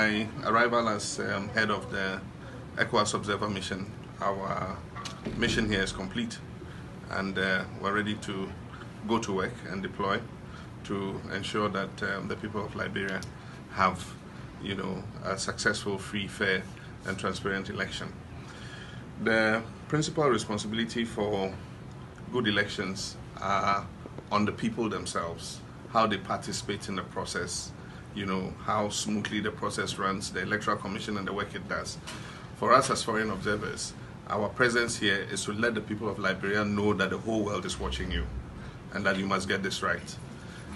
my arrival as head of the ECOWAS Observer Mission, our mission here is complete, and we're ready to go to work and deploy to ensure that the people of Liberia have, a successful, free, fair, and transparent election. The principal responsibility for good elections are on the people themselves, how they participate in the process, how smoothly the process runs, the Electoral Commission and the work it does. For us as foreign observers, our presence here is to let the people of Liberia know that the whole world is watching you and that you must get this right.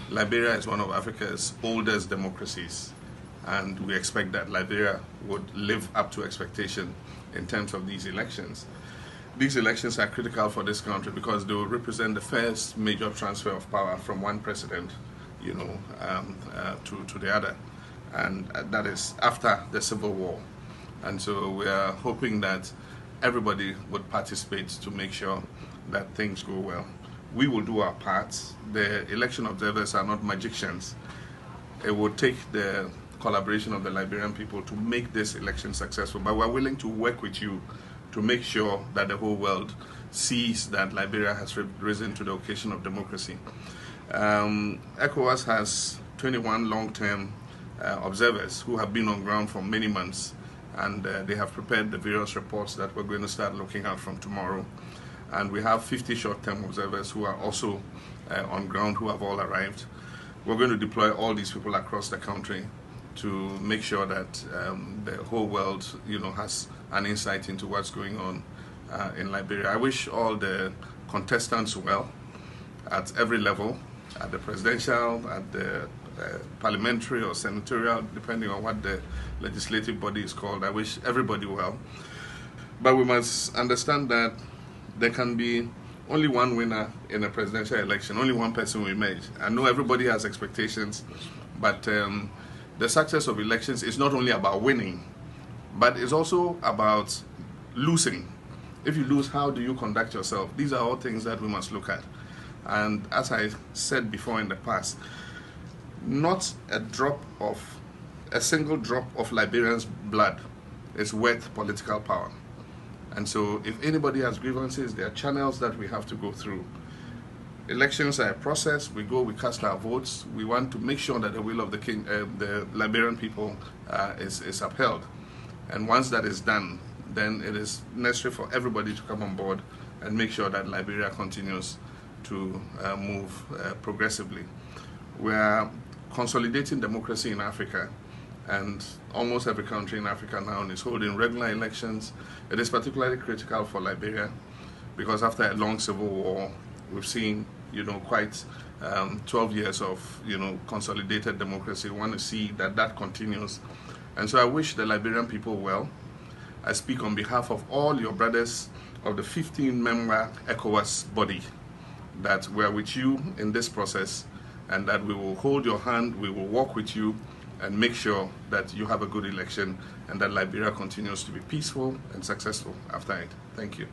Liberia is one of Africa's oldest democracies, and we expect that Liberia would live up to expectation in terms of these elections. These elections are critical for this country because they will represent the first major transfer of power from one president, to the other, and that is after the Civil War. And so we are hoping that everybody would participate to make sure that things go well. We will do our parts. The election observers are not magicians. It will take the collaboration of the Liberian people to make this election successful, but we're willing to work with you to make sure that the whole world sees that Liberia has risen to the occasion of democracy. ECOWAS has 21 long-term observers who have been on ground for many months, and they have prepared the various reports that we're going to start looking at from tomorrow. And we have 50 short-term observers who are also on ground, who have all arrived. We're going to deploy all these people across the country to make sure that the whole world, has an insight into what's going on in Liberia. I wish all the contestants well at every level, at the presidential, at the parliamentary or senatorial, depending on what the legislative body is called. I wish everybody well. But we must understand that there can be only one winner in a presidential election, only one person will emerge. I know everybody has expectations, but the success of elections is not only about winning, but it's also about losing. If you lose, how do you conduct yourself? These are all things that we must look at. And as I said before in the past, not a single drop of Liberians' blood is worth political power. And so if anybody has grievances, there are channels that we have to go through. Elections are a process. We cast our votes. We want to make sure that the will of the Liberian people is upheld. And once that is done, then it is necessary for everybody to come on board and make sure that Liberia continues to move progressively. We are consolidating democracy in Africa, and almost every country in Africa now is holding regular elections. It is particularly critical for Liberia because after a long civil war, we've seen, quite 12 years of, consolidated democracy. We want to see that continues. And so I wish the Liberian people well. I speak on behalf of all your brothers of the 15-member ECOWAS body that we are with you in this process, and that we will hold your hand, we will walk with you and make sure that you have a good election and that Liberia continues to be peaceful and successful after it. Thank you.